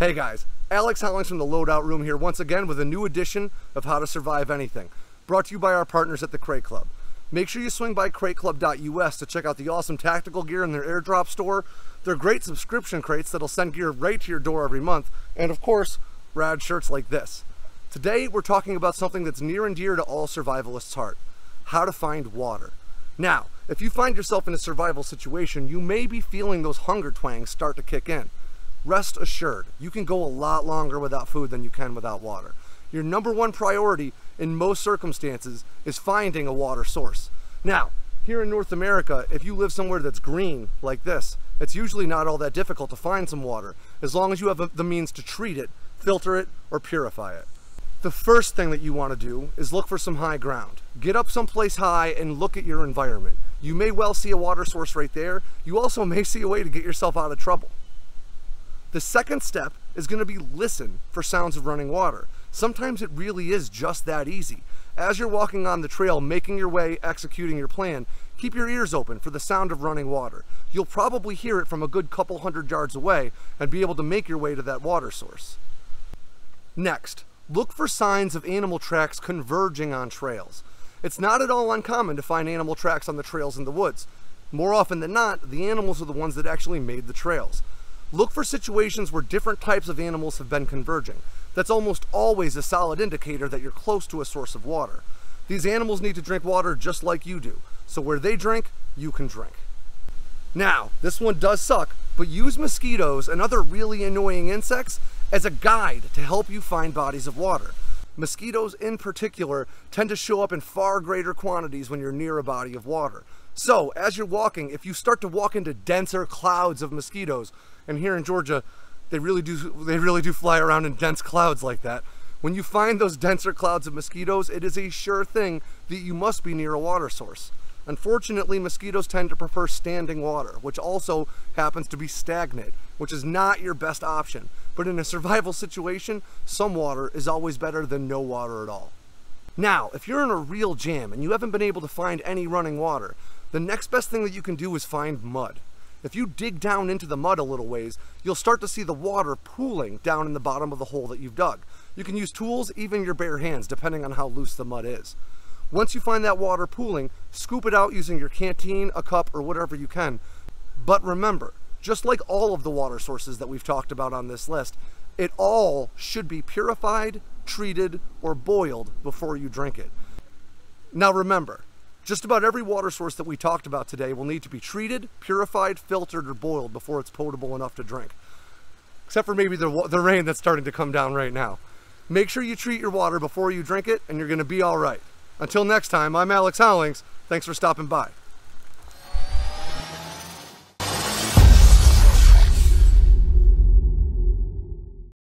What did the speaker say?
Hey guys, Alex Hollings from the Loadout Room here once again with a new edition of How to Survive Anything, brought to you by our partners at the Crate Club. Make sure you swing by crateclub.us to check out the awesome tactical gear in their airdrop store. They're great subscription crates that'll send gear right to your door every month, and of course, rad shirts like this. Today we're talking about something that's near and dear to all survivalists' heart: how to find water. Now, if you find yourself in a survival situation, you may be feeling those hunger twangs start to kick in. Rest assured, you can go a lot longer without food than you can without water. Your number one priority in most circumstances is finding a water source. Now, here in North America, if you live somewhere that's green like this, it's usually not all that difficult to find some water, as long as you have the means to treat it, filter it, or purify it. The first thing that you want to do is look for some high ground. Get up someplace high and look at your environment. You may well see a water source right there. You also may see a way to get yourself out of trouble. The second step is going to be listen for sounds of running water. Sometimes it really is just that easy. As you're walking on the trail, making your way, executing your plan, keep your ears open for the sound of running water. You'll probably hear it from a good couple hundred yards away and be able to make your way to that water source. Next, look for signs of animal tracks converging on trails. It's not at all uncommon to find animal tracks on the trails in the woods. More often than not, the animals are the ones that actually made the trails. Look for situations where different types of animals have been converging. That's almost always a solid indicator that you're close to a source of water. These animals need to drink water just like you do, so where they drink, you can drink. Now, this one does suck, but use mosquitoes and other really annoying insects as a guide to help you find bodies of water. Mosquitoes in particular tend to show up in far greater quantities when you're near a body of water. So, as you're walking, if you start to walk into denser clouds of mosquitoes, and here in Georgia, they really do fly around in dense clouds like that. When you find those denser clouds of mosquitoes, it is a sure thing that you must be near a water source. Unfortunately, mosquitoes tend to prefer standing water, which also happens to be stagnant, which is not your best option. But in a survival situation, some water is always better than no water at all. Now, if you're in a real jam and you haven't been able to find any running water, the next best thing that you can do is find mud. If you dig down into the mud a little ways, you'll start to see the water pooling down in the bottom of the hole that you've dug. You can use tools, even your bare hands, depending on how loose the mud is. Once you find that water pooling, scoop it out using your canteen, a cup, or whatever you can. But remember, just like all of the water sources that we've talked about on this list, it all should be purified, treated, or boiled before you drink it. Now remember, just about every water source that we talked about today will need to be treated, purified, filtered, or boiled before it's potable enough to drink. Except for maybe the rain that's starting to come down right now. Make sure you treat your water before you drink it, and you're going to be all right. Until next time, I'm Alex Hollings. Thanks for stopping by.